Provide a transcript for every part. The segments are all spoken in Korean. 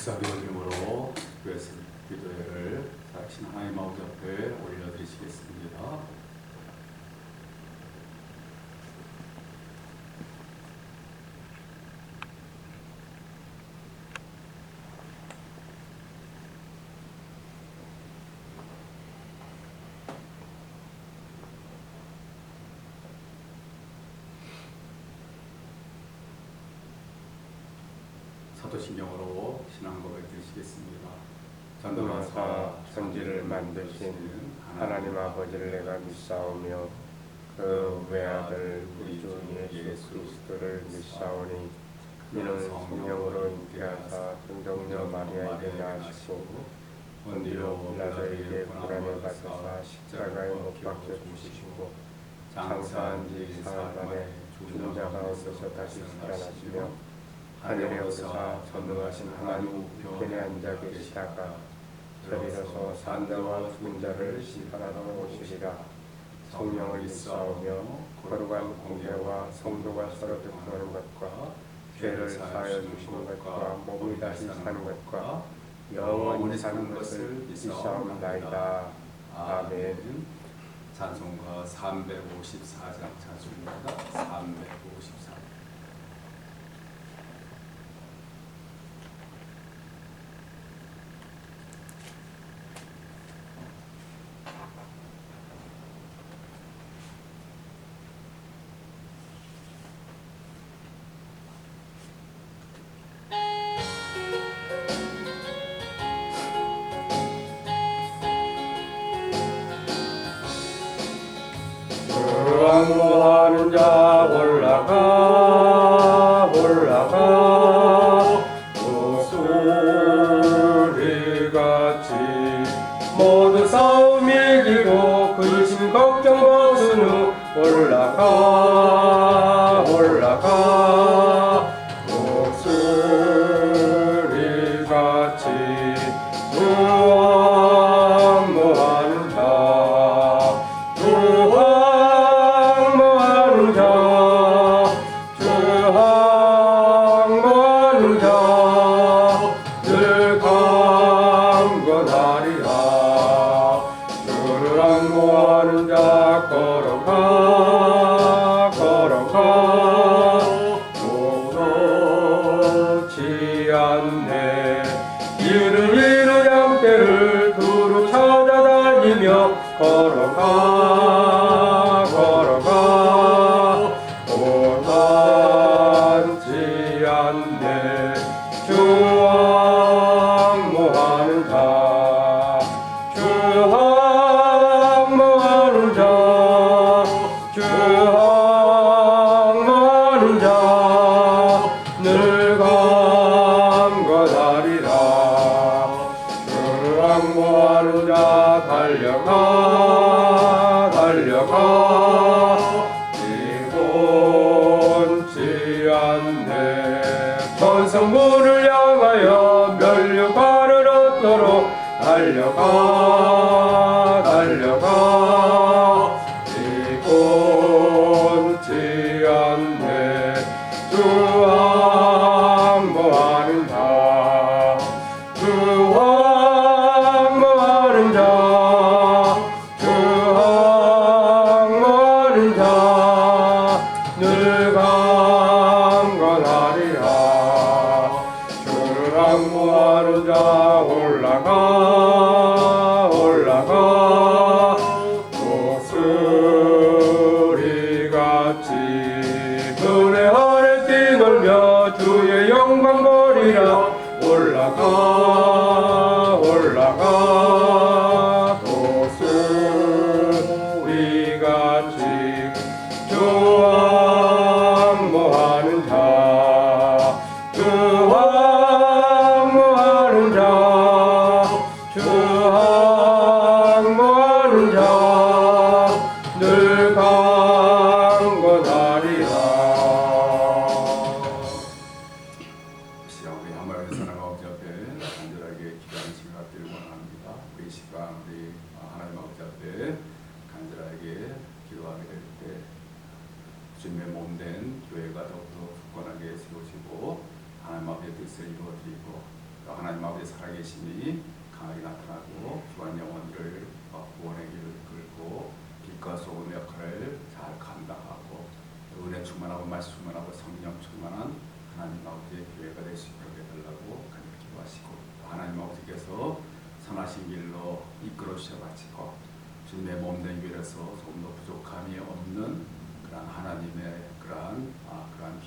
감사드리는 이름으로 교회에서 기도회를 살아계신 하나님 아버지 앞에 올려드리시겠습니다. 사도신경으로 신앙 고백 드리시겠습니다. 전능하사 천지를 만드신 하나님 아버지를 내가 믿사오며 그 외아들 우리 주 예수 그리스도를 믿사오니 이는 성령으로 잉태하사 동정녀 마리아에게 낳으시고 본디오 빌라도에게 고난을 받으사 십자가에 못 박혀 죽으시고 장사한 지 사흘 만에 죽은 자 가운데서 다시 살아나시며 하늘에 오르사 전능하신 하나님 우편에 앉아 계시다가 저리로서 산자와 죽은 자를 심판하러 오시리라. 성령을 믿사오며 거룩한 공회와 성도가 서로 교통하는 것과 죄를 사하여 주시는 것과 몸이 다시 사는 것과 영원히 사는 것을 믿사옵나이다. 아멘. 찬송가 354장 찬송입니다. 354. 왕모하는 자 올라가 독수리같이 모두 싸움 이기고 근심 걱정 벗은 후 올라가 독수리같이 왕모하는 자 늘 강건하리라. 주를 항모하는 자 걸어가 못놓지 않네. 이르 양떼를 두루 찾아다니며 걸어가 못하지 않네. 주 항모하는 자 늘 강건하리라. 주를 항모하는 자 달려가 이곤치 않네. 천성문을 향하여 멸류관을 얻도록 달려가 이곤치 않네. 주 항모하는 자 늘 강건하리라. 주를 항모하는 자 올라가 독수리같이 눈의 아래 뛰놀며 주의 영광 보리라. 올라가 독수리같이 주 항모하는 자 늘 강건하리라. 우리 한마음에 사랑하는 아버지 앞에 간절하게 기도하는 시간 갖기를 원합니다. 우리 시간 우리 하나님 아버지 앞에 간절하게 기도하게 될 때 주님의 몸된 교회가 더욱더 굳건하게 세워지고 하나님 앞에 뜻을 이루어드리고 또 하나님 아버지의 살아계심이 강하게 나타나고 귀한 영혼들을 구원의 길을 이끌고 빛과 소금의 역할을 잘 감당하고 은혜 충만하고 말씀 충만하고 성령 충만한 하나님 아버지의 교회가 될 수 있도록 해달라고 간절히 기도하시고, 하나님 아버지께서 선하신 길로 이끌어 주셔가지고 주님의 몸된 교회로서 조금도 부족함이 없는 그런 하나님의 그러한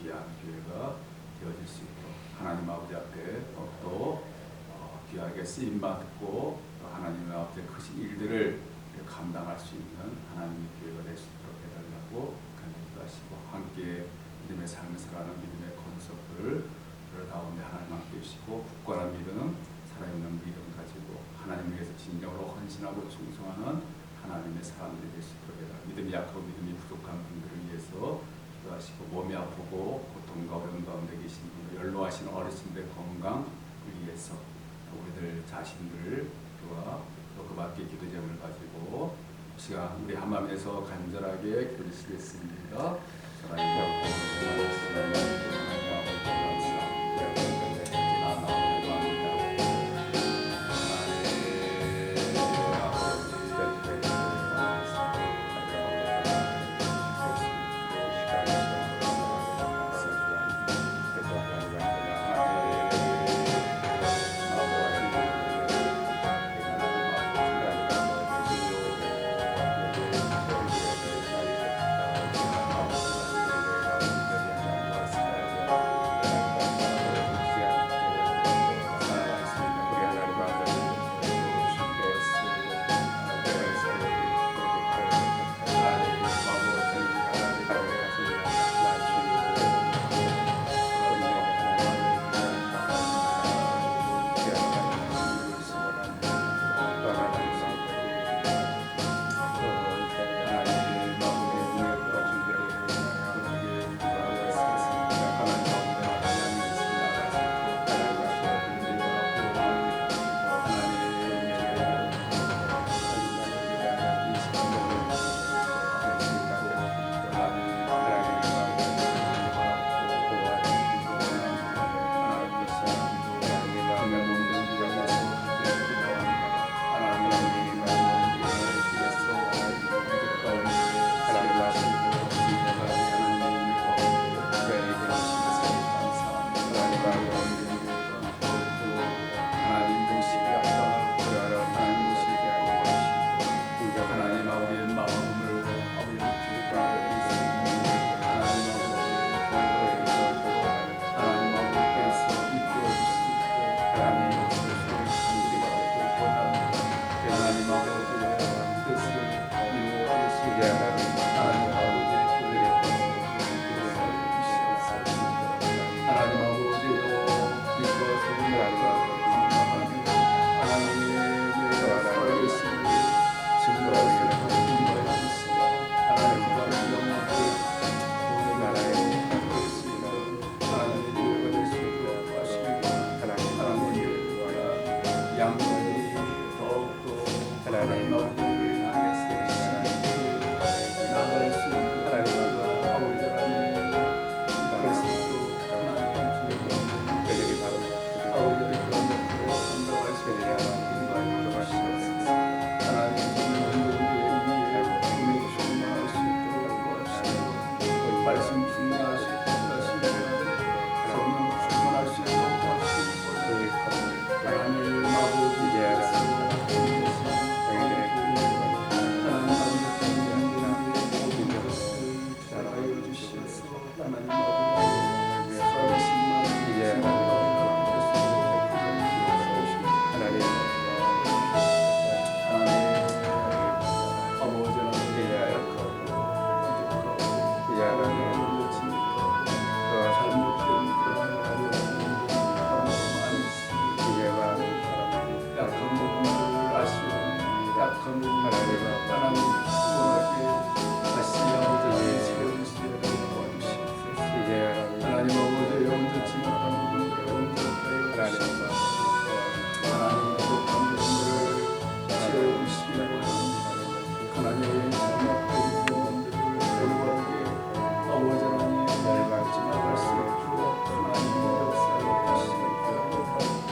귀한 교회가 되어질 수 있도록 하나님 아버지 앞에 더욱더 귀하게 쓰임받고 하나님 앞에 크신 일들을 감당할 수 있는 하나님의 교회가 될 수 있도록 해달라고 간절히 기도하시고, 함께 믿음의 삶을 살아가는 믿음의 권속들 가운데 하나님 함께 해주시고, 굳건한 믿음, 살아있는 믿음 가지고 하나님을 위해서 진정으로 헌신하고 충성하는 하나님의 사람들이 될 수 있도록 해달라고, 믿음이 약하고 믿음이 부족한 분들을 위해서 기도하시고, 몸이 아프고 고통과 어려움 가운데 계신 분들, 연로하신 어르신들의 건강을 위해서 우리들 자신들과 또 그 밖에 기도 제목을 가지고 시간 우리 한마음에서 간절하게 기도드리겠습니다.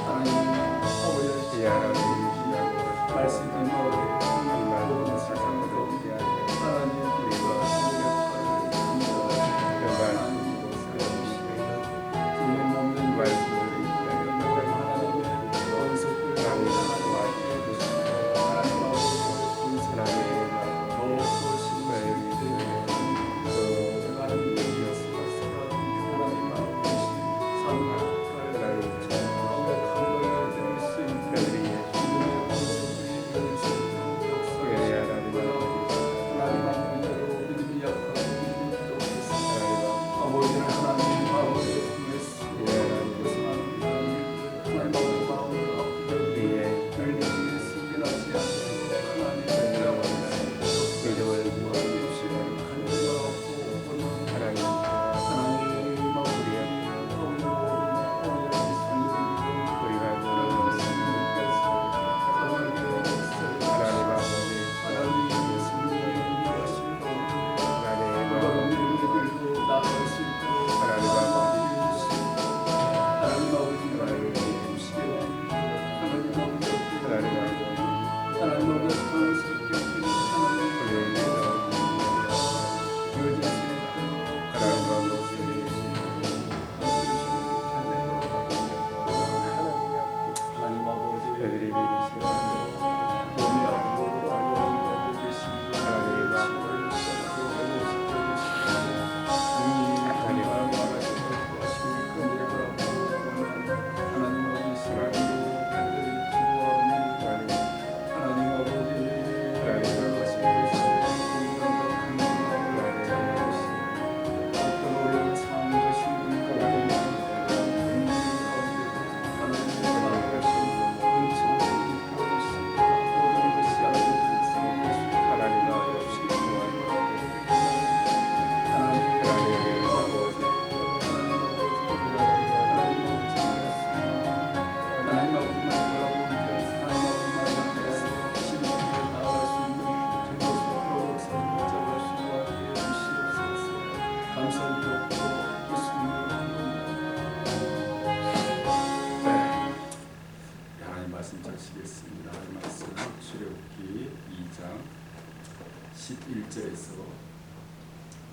하나님 하나님 말씀 전시겠습니다. 하나님 말씀 출애굽기 2장 11절에서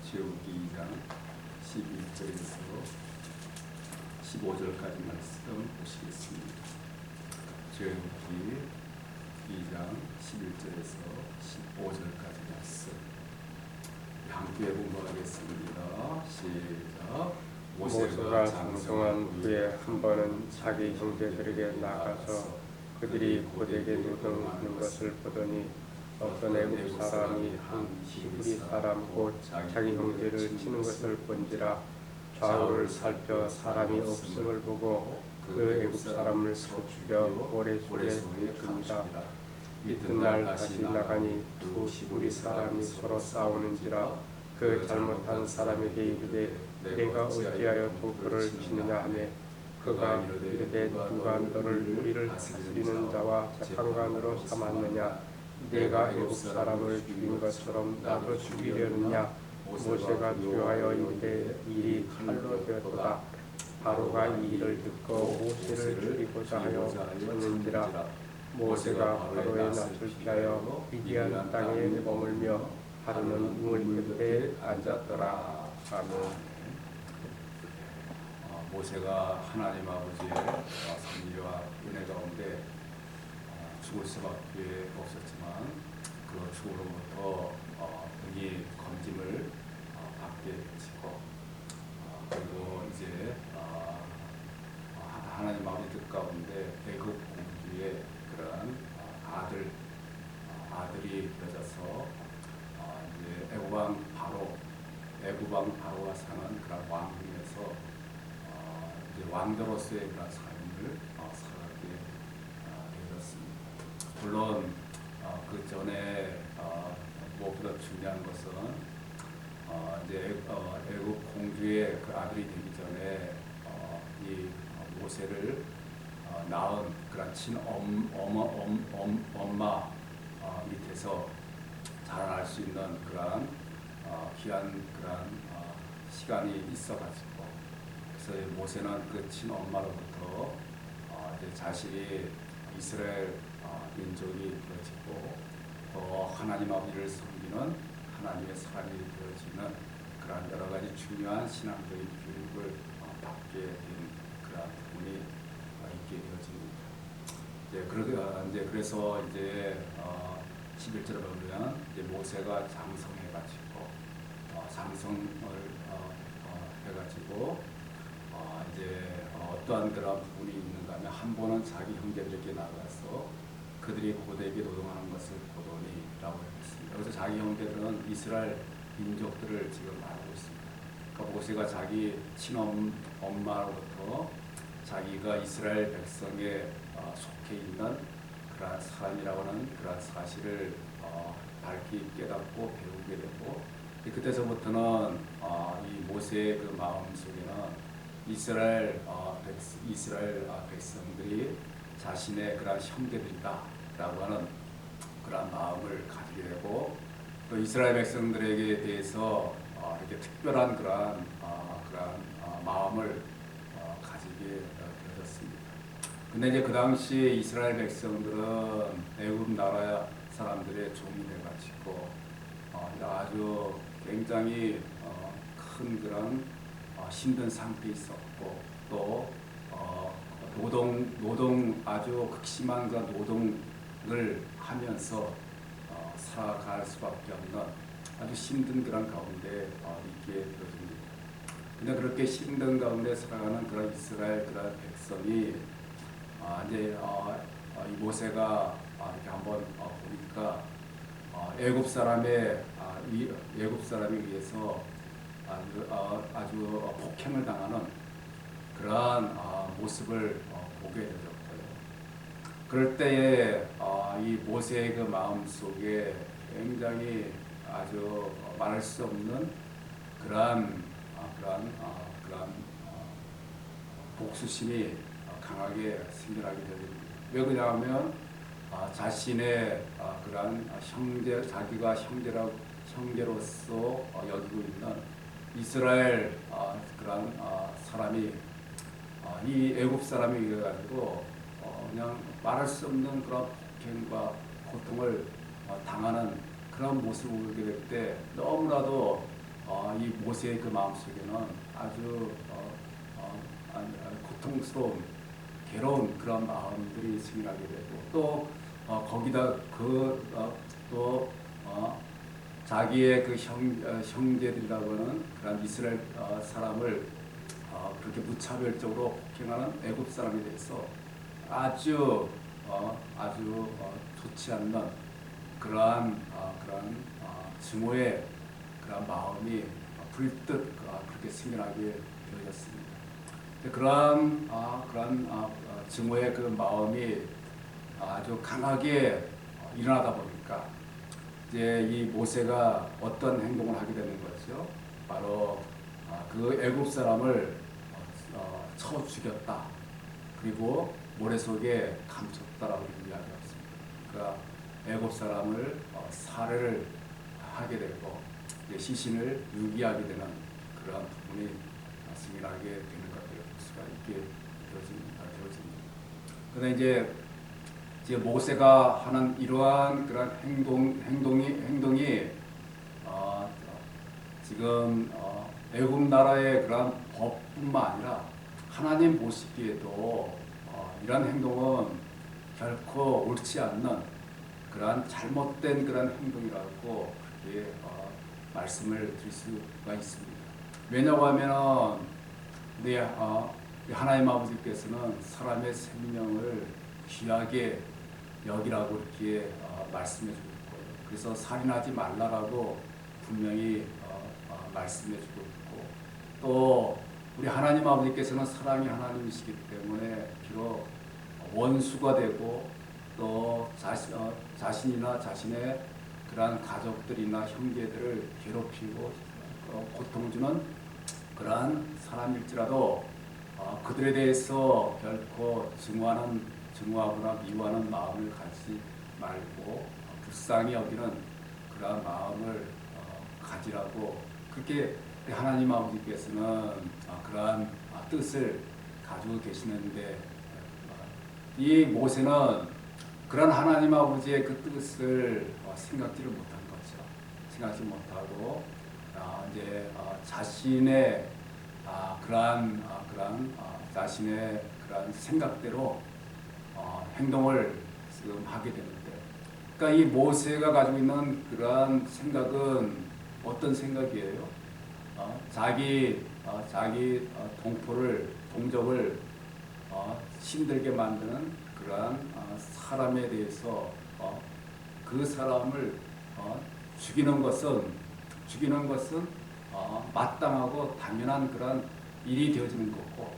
출애굽기 2장 11절에서 15절까지 말씀 보시겠습니다. 출애굽기 2장 11절에서 15절까지 말씀 함께 공부하겠습니다. 시작. 모세가 장성한 후에 한 번은 자기 형제들에게 나가서 그들이 고되게 노동하는 것을 보더니 어떤 애국 사람이 한 히브리 사람 곧 자기 형제를 치는 것을 본지라 좌우를 살펴 사람이 없음을 보고 그 애국 사람을 죽여 모래 속에 던집니다. 이튿날 다시 나가니 두 히브리 사람이 서로 싸우는지라 그 잘못한 사람에게 이르되 내가 어찌하여 동토를 치느냐 하며 그가 이르되 누가 너를 우리를 다스리는 자와 재판관으로 삼았느냐 내가 애국 사람을 죽인 것처럼 나도 죽이려느냐 모세가 주하여 이르되 일이 칼로 되었도다. 바로가 이 일을 듣고 모세를 죽이고자 하여 쳤는지라 모세가 바로의 낯을 피하여 미디안 땅에 머물며 하루는 우물 끝에 앉았더라. 아멘. 모세가 하나님 아버지의 섭리와 은혜 가운데 죽을 수밖에 없었지만 그 죽음으로부터 등이 검짐을 받게 되고 그리고 이제 하나님 아버지 뜻 가운데 애굽 공주의 그런 아들이 되어져서 이제 애굽 왕 바로가 사는 그런 왕궁에서 왕자로서의 그런 삶을 살아가게 되었습니다. 물론 그 전에 무엇보다 중요한 것은 이제 애굽 공주의 그 아들이 되기 전에 이 모세를 낳은 그런 엄마 밑에서 자라날 수 있는 그런 귀한 그런 시간이 있어가지고. 그래서 모세는 그 친엄마로부터 이제 자신이 이스라엘 민족이 되어지고 또 하나님 아버지를 섬기는 하나님의 사람이 되어지는 그러한 여러 가지 중요한 신앙적인 교육을 받게 된 그러한 부분이 있게 되어집니다. 그래서 이제 11절에 보면 이제 모세가 장성해가지고 장성을 해가지고 이제 어떠한 그런 부분이 있는가 하면 한 번은 자기 형제들에게 나가서 그들이 고되게 노동하는 것을 보더니라고 했습니다. 그래서 자기 형제들은 이스라엘 민족들을 지금 말하고 있습니다. 그러니까 모세가 자기 친엄마로부터 자기가 이스라엘 백성에 속해 있는 그러한 사람이라고 하는 그러한 사실을 밝히 깨닫고 배우게 되고 그때서부터는 이 모세의 그 마음 속에는 이스라엘 백성들이 자신의 그러한 형제들이다라고 하는 그러한 마음을 가지게 되고 또 이스라엘 백성들에게 대해서 이렇게 특별한 그러한 마음을 가지게 되었습니다. 근데 이제 그 당시에 이스라엘 백성들은 애굽 나라 사람들의 종이 돼가지고 아주 굉장히 큰 그런 힘든 상태에 있었고 또 노동 아주 극심한 그 노동을 하면서 살아갈 수밖에 없는 아주 힘든 그런 가운데 있게 되어집니다. 근데 그렇게 힘든 가운데 살아가는 그런 이스라엘 그런 백성이 이제 이 모세가 이렇게 한번 보니까 애굽 사람에 의해서 아주 폭행을 당하는 그러한 모습을 보게 되었고요. 그럴 때에 이 모세의 그 마음 속에 굉장히 아주 말할 수 없는 그러한 복수심이 강하게 생겨나게 됩니다. 왜 그러냐면 자신의 그러한 자기가 형제로서 여기고 있는 이스라엘 그런 사람이 이 애굽 사람이 이래 가지고 그냥 말할 수 없는 그런 폭행과 고통을 당하는 그런 모습을 보게 될 때 너무나도 이 모세의 그 마음속에는 아주 고통스러운 괴로운 그런 마음들이 생겨나게 되고 또 거기다 또 자기의 그 형제들이라고 하는 그런 이스라엘 사람을 그렇게 무차별적으로 폭행하는 애굽 사람에 대해서 아주 좋지 않는 그러한 증오의 그런 마음이 불뜻 그렇게 생겨나게 되어졌습니다. 그러한 증오의 그 마음이 아주 강하게 일어나다 보니까 이제 이 모세가 어떤 행동을 하게 되는 거죠. 바로 그 애굽 사람을 쳐 죽였다. 그리고 모래 속에 감췄다라고 이야기했습니다. 그러니까 애굽 사람을 살해를 하게 되고 시신을 유기하게 되는 그러한 부분이 생겨나게 되는 것을 볼 수가 있게 되어집니다. 그런데 이제 모세가 하는 이러한 그런 행동이 지금 애굽 나라의 그런 법뿐만 아니라 하나님 보시기에도 이러한 행동은 결코 옳지 않는 그러한 잘못된 그런 행동이라고 그렇게 말씀을 드릴 수가 있습니다. 왜냐고 하면은 하나님 아버지께서는 사람의 생명을 귀하게 여기라고 이렇게 말씀해 주고 있고요. 그래서 살인하지 말라라고 분명히 말씀해 주고 있고 또 우리 하나님 아버지께서는 사랑의 하나님이시기 때문에 비록 원수가 되고 또 자신이나 자신의 그러한 가족들이나 형제들을 괴롭히고 고통 주는 그러한 사람일지라도 그들에 대해서 결코 증오하거나 미워하는 마음을 갖지 말고 불쌍히 여기는 그러한 마음을 가지라고 그렇게 하나님 아버지께서는 그러한 뜻을 가지고 계시는데 이 모세는 그런 하나님 아버지의 그 뜻을 생각지를 못한 거죠. 생각지 못하고 이제 자신의 자신의 그러한 생각대로 행동을 지금 하게 되는데, 그러니까 이 모세가 가지고 있는 그러한 생각은 어떤 생각이에요? 자기 동족을 힘들게 만드는 그러한 사람에 대해서 그 사람을 죽이는 것은 마땅하고 당연한 그러한 일이 되어지는 거고,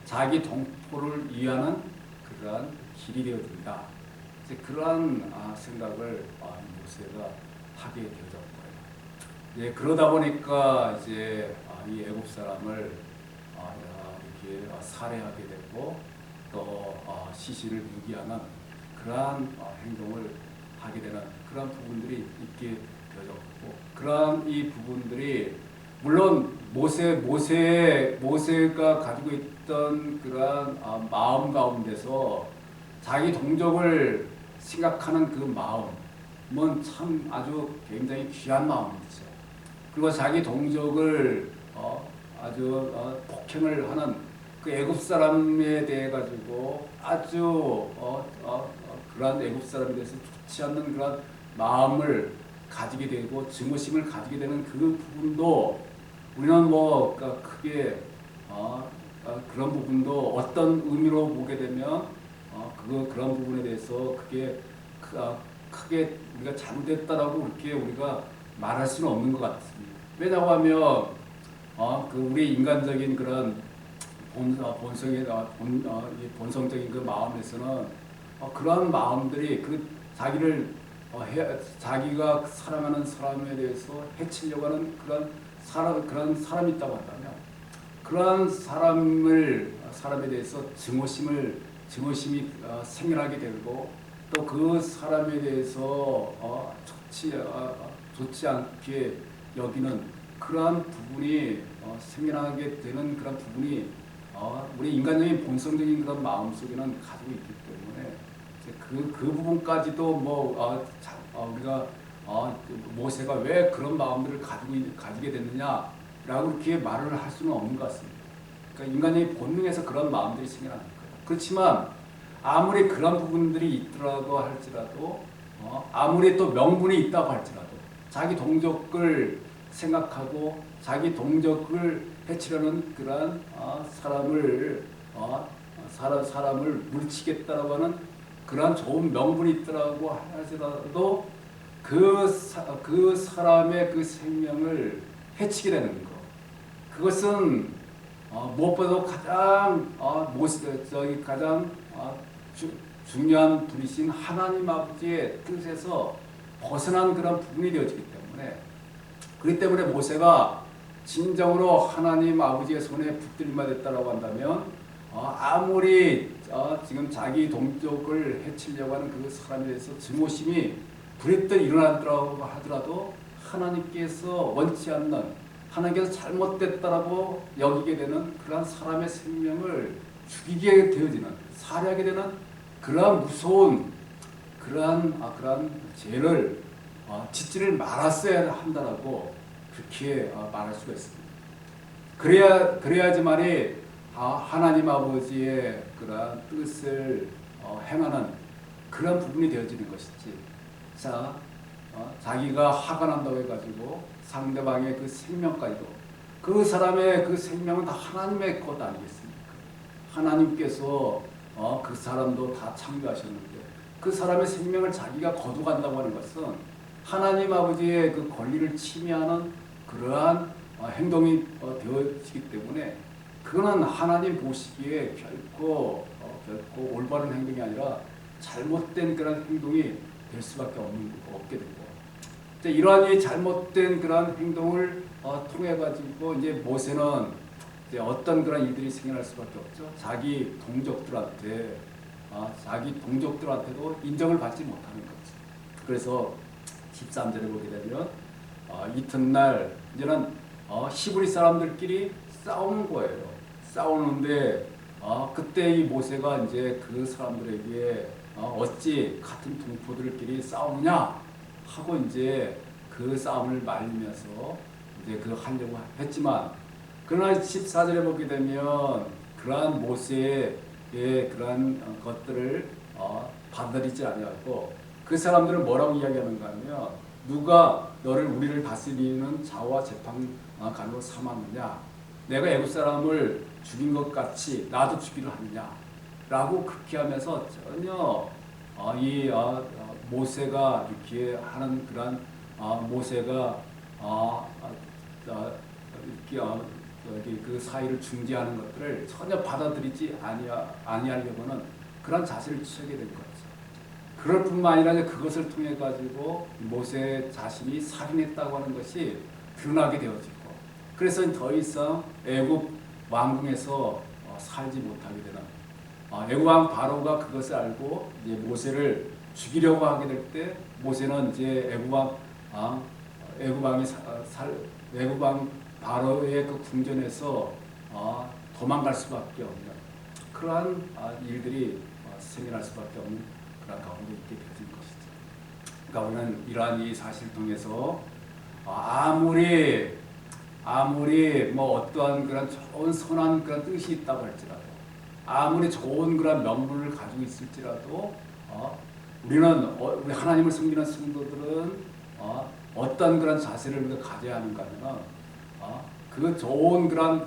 자기 동포를 위하는 그러한 길이 되어진다. 이제 그러한 생각을 모세가 하게 되어졌고요. 예, 그러다 보니까 이제 이 애굽 사람을 이렇게 살해하게 되고 또 시신을 유기하는 그러한 행동을 하게 되는 그러한 부분들이 있게 되어졌고, 그러한 이 부분들이 물론 모세가 가지고 있던 그러한 마음 가운데서 자기 동족을 생각하는 그 마음은 참 아주 굉장히 귀한 마음이죠. 그리고 자기 동족을 아주 폭행을 하는 그 애굽 사람에 대해 가지고 아주 그러한 애굽 사람에 대해서 좋지 않는 그런 마음을 가지게 되고 증오심을 가지게 되는 그 부분도 우리는 뭐 크게 그런 부분도 어떤 의미로 보게 되면 그런 부분에 대해서 그게 크게 우리가 잘못됐다라고 그렇게 우리가 말할 수는 없는 것 같습니다. 왜냐고 하면 그 우리 인간적인 그런 본성적인 그 마음에서는 그러한 마음들이 그 자기가 사랑하는 사람에 대해서 해치려고 하는 그런 사람이 있다고 한다면, 그러한 사람에 대해서 증오심이 생겨나게 되고, 또 그 사람에 대해서 좋지 않게 여기는 그러한 부분이 생겨나게 되는 그런 부분이 우리 인간적인 본성적인 그런 마음 속에는 가지고 있기 때문에 그 부분까지도 우리가 모세가 왜 그런 마음들을 가지게 됐느냐라고 이렇게 말을 할 수는 없는 것 같습니다. 그러니까 인간의 본능에서 그런 마음들이 생겨나는 거예요. 그렇지만 아무리 그런 부분들이 있더라고 할지라도 아무리 또 명분이 있다고 할지라도 자기 동족을 생각하고 자기 동족을 해치려는 그러한 사람을 물리치겠다라고 하는 그러한 좋은 명분이 있더라고 할지라도 그 사람의 그 생명을 해치게 되는 것, 그것은 무엇보다도 가장 중요한 분이신 하나님 아버지의 뜻에서 벗어난 그런 부분이 되어지기 때문에, 그렇기 때문에 모세가 진정으로 하나님 아버지의 손에 붙들림만 됐다라고 한다면 아무리 지금 자기 동족을 해치려고 하는 그 사람에 대해서 증오심이 불했던 일어나더라고 하더라도 하나님께서 원치 않는, 하나님께서 잘못됐다라고 여기게 되는 그러한 사람의 생명을 죽이게 되어지는, 살해하게 되는 그러한 무서운 그러한 죄를 짓지를 말았어야 한다라고 그렇게 말할 수가 있습니다. 그래야지만이 하나님 아버지의 그러한 뜻을 행하는 그런 부분이 되어지는 것이지. 자기가 화가 난다고 해가지고 상대방의 그 생명까지도, 그 사람의 그 생명은 다 하나님의 것 아니겠습니까? 하나님께서 그 사람도 다 창조하셨는데 그 사람의 생명을 자기가 거두간다고 하는 것은 하나님 아버지의 그 권리를 침해하는 그러한 행동이 되어지기 때문에, 그거는 하나님 보시기에 결코 올바른 행동이 아니라 잘못된 그런 행동이 될 수밖에 없게 되고, 이러한 이 잘못된 그런 행동을 통해 가지고 이제 모세는 이제 어떤 그런 일들이 생겨날 수밖에 없죠. 자기 동족들한테도 인정을 받지 못하는 거죠. 그래서 13절에 보게 되면 이튿날 이제는 히브리 사람들끼리 싸우는 거예요. 싸우는데 그때 이 모세가 이제 그 사람들에게 어찌 같은 동포들끼리 싸우느냐 하고 이제 그 싸움을 말리면서 이제 그 하려고 했지만, 그러나 14절에 보게 되면 그러한 모세의 그러한 것들을 받아들이지 아니하고 그 사람들은 뭐라고 이야기하는가 하면, 누가 너를 우리를 다스리는 자와 재판관으로 삼았느냐, 내가 애굽 사람을 죽인 것 같이 나도 죽이려 하느냐 라고 그렇게 하면서 전혀 모세가 이렇게 하는 그런 모세가 그 사이를 중재하는 것들을 전혀 받아들이지 아니하려고는 그런 자세를 취하게 된 거죠. 그럴 뿐만 아니라 그것을 통해 가지고 모세 자신이 살인했다고 하는 것이 드러나게 되어지고, 그래서 더 이상 애굽 왕궁에서 살지 못하게 되는, 애굽 왕 바로가 그것을 알고 이제 모세를 죽이려고 하게 될 때, 모세는 이제 애굽 왕 바로의 그 궁전에서 도망갈 수밖에 없는 그러한 일들이 생겨날 수밖에 없는 그런 가운데 있게 되는 것이죠. 그러니까 우리는 이러한 이 사실을 통해서 아무리 뭐 어떠한 그런 좋은 선한 그런 뜻이 있다고 할지라도, 아무리 좋은 그런 명분을 가지고 있을지라도, 우리 하나님을 섬기는 성도들은 어떤 그런 자세를 우리가 가져야 하는가 하면, 그 좋은 그런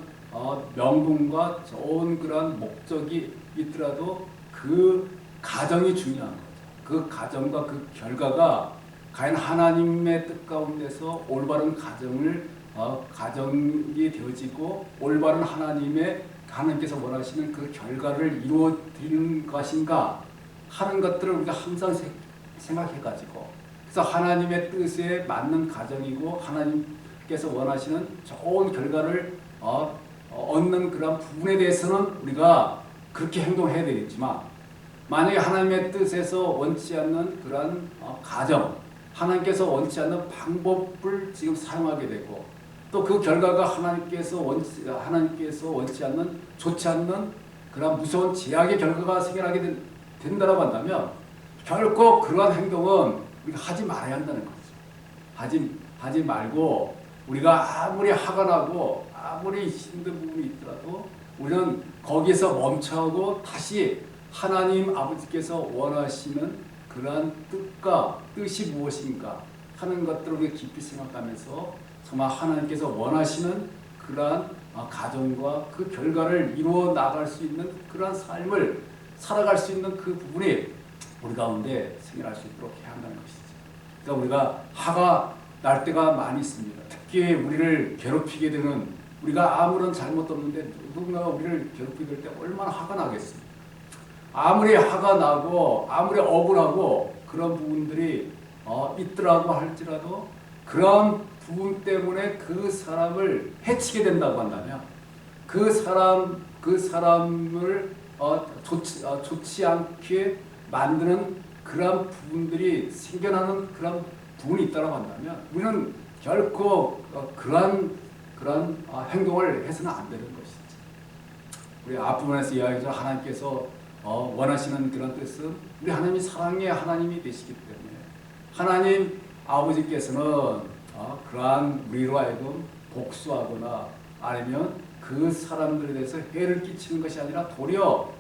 명분과 좋은 그런 목적이 있더라도 그 가정이 중요한 거죠. 그 가정과 그 결과가 과연 하나님의 뜻 가운데서 올바른 가정이 되어지고 올바른 하나님께서 원하시는 그 결과를 이루어 드리는 것인가 하는 것들을 우리가 항상 생각해가지고, 그래서 하나님의 뜻에 맞는 가정이고 하나님께서 원하시는 좋은 결과를 얻는 그런 부분에 대해서는 우리가 그렇게 행동해야 되겠지만, 만약에 하나님의 뜻에서 원치 않는 그런 가정, 하나님께서 원치 않는 방법을 지금 사용하게 되고, 또 그 결과가 하나님께서 원치 않는, 좋지 않는 그런 무서운 제약의 결과가 생겨나게 된다고 한다면, 결코 그러한 행동은 우리가 하지 말아야 한다는 거죠. 하지 말고, 우리가 아무리 화가 나고 아무리 힘든 부분이 있더라도 우리는 거기서 멈춰하고 다시 하나님 아버지께서 원하시는 그러한 뜻이 무엇인가 하는 것들을 우리가 깊이 생각하면서 정말 하나님께서 원하시는 그러한 가정과 그 결과를 이루어 나갈 수 있는 그러한 삶을 살아갈 수 있는 그 부분이 우리 가운데 생겨날 수 있도록 해야 한다는 것이죠. 그러니까 우리가 화가 날 때가 많이 있습니다. 특히 우리를 괴롭히게 되는, 우리가 아무런 잘못도 없는데 누군가가 우리를 괴롭히게 될 때 얼마나 화가 나겠습니까? 아무리 화가 나고 아무리 억울하고 그런 부분들이 있더라고 할지라도, 그런 부분 때문에 그 사람을 해치게 된다고 한다면, 그 사람을 좋지 않게 만드는 그런 부분들이 생겨나는 그런 부분이 있다고 한다면, 우리는 결코 그런 행동을 해서는 안 되는 것이지. 우리 앞부분에서 이야기죠. 하나님께서 원하시는 그런 뜻은 우리 하나님이 사랑의 하나님이 되시기 때문에, 하나님 아버지께서는 그러한 우리로 하여금 복수하거나 아니면 그 사람들에 대해서 해를 끼치는 것이 아니라 도리어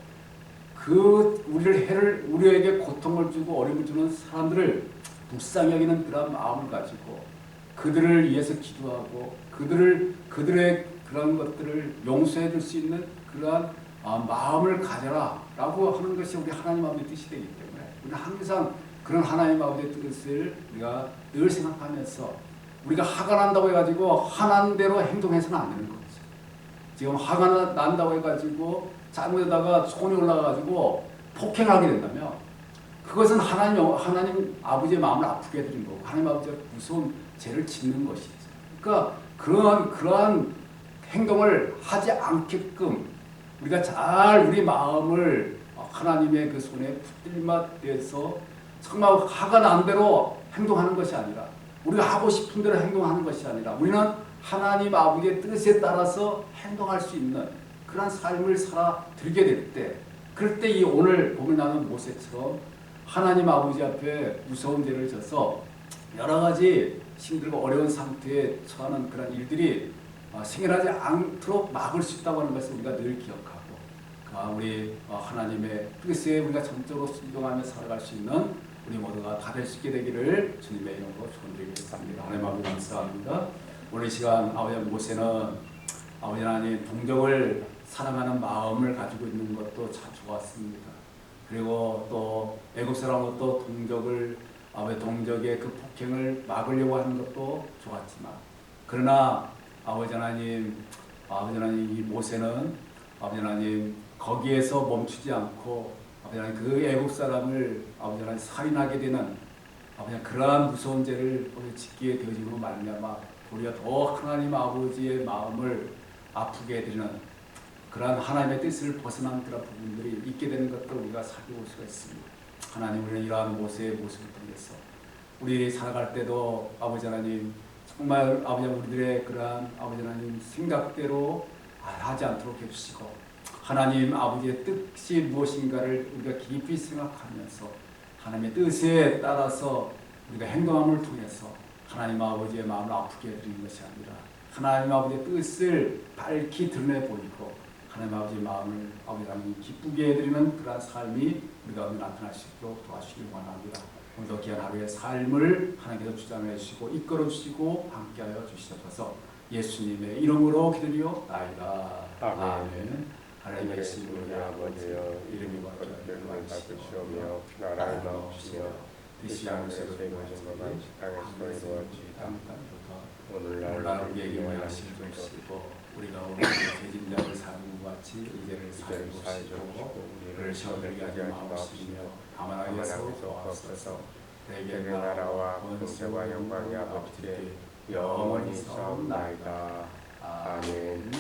우리에게 고통을 주고 어려움을 주는 사람들을 불쌍히 여기는 그런 마음을 가지고 그들을 위해서 기도하고 그들의 그런 것들을 용서해 줄 수 있는 그러한 마음을 가져라 라고 하는 것이 우리 하나님 아버지의 뜻이 되기 때문에, 우리는 항상 그런 하나님 아버지의 뜻을 우리가 늘 생각하면서, 우리가 화가 난다고 해가지고 화난 대로 행동해서는 안 되는 거죠. 지금 화가 난다고 해가지고 잘못하다가 손이 올라가가지고 폭행하게 된다면, 그것은 하나님 아버지의 마음을 아프게 해드린 거고, 하나님 아버지가 무서운 죄를 짓는 것이죠. 그러니까 그러한 행동을 하지 않게끔 우리가 잘 우리 마음을 하나님의 그 손에 붙들mat돼서 정말 화가 난 대로 행동하는 것이 아니라, 우리가 하고 싶은 대로 행동하는 것이 아니라, 우리는 하나님 아버지의 뜻에 따라서 행동할 수 있는 그런 삶을 살아들게 될 때, 그럴 때 이 오늘 보면 나는 모세처럼 하나님 아버지 앞에 무서운 죄를 져서 여러 가지 힘들고 어려운 상태에 처하는 그런 일들이 생겨나지 않도록 막을 수 있다고 하는 것을 우리가 늘 기억하고 우리 하나님의 뜻에 우리가 전적으로 순종하며 살아갈 수 있는 우리 모두가 다 될 수 있게 되기를 주님의 이름으로 축원드리겠습니다. 하나님 아버지 감사합니다. 오늘 이 시간 아버지 모세는 아버지 하나님 동족을 사랑하는 마음을 가지고 있는 것도 참 좋았습니다. 그리고 또 애굽 사람은 또 동족의 그 폭행을 막으려고 하는 것도 좋았지만 그러나 아버지 하나님 이 모세는 아버지 하나님 거기에서 멈추지 않고 아버지 하나님 그 애굽 사람을 아버지 하나님 살인하게 되는 아버지 하나님 그러한 무서운 죄를 짓게 되어짐으로 말미암아 도리어 더 하나님 아버지의 마음을 아프게 해드리는 그러한 하나님의 뜻을 벗어난 그런 부분들이 있게 되는 것도 우리가 살펴볼 수가 있습니다. 하나님 우리는 이러한 모세의 모습을 통해서 우리 살아갈 때도 아버지 하나님 정말 아버지 우리들의 그러한 아버지 하나님 생각대로 하지 않도록 해주시고 하나님 아버지의 뜻이 무엇인가를 우리가 깊이 생각하면서 하나님의 뜻에 따라서 우리가 행동함을 통해서 하나님 아버지의 마음을 아프게 해드리는 것이 아니라 하나님 아버지의 뜻을 밝히 드러내 보이고 하나님 아버지의 마음을 아버지 하나님 기쁘게 해드리는 그러한 삶이 우리가 나타날 수 있도록 도와주시길 원합니다. 오늘도 귀한 하루의 삶을 하나님께서 주장해 주시고 이끌어 주시고 함께하여 주시옵소서. 예수님의 이름으로 기도리옵나이다. 아멘. 하나님의 신부의 아버지여 이름이 거룩하시오며 나라를 나옵시며 뜻이 하늘에서 이루어진 것 같이 땅에서 이루어지이다. 오늘날 우리에게 원하실 것이고 우리가 오늘 죄진자를 사는 것 같이 이제를 살고 우리를 시험들게 하지 마옵시며 다만 악에서 구하옵소서. 대개 나라와 권세와 영광이 아버지께 영원히 있사옵나이다. 아멘.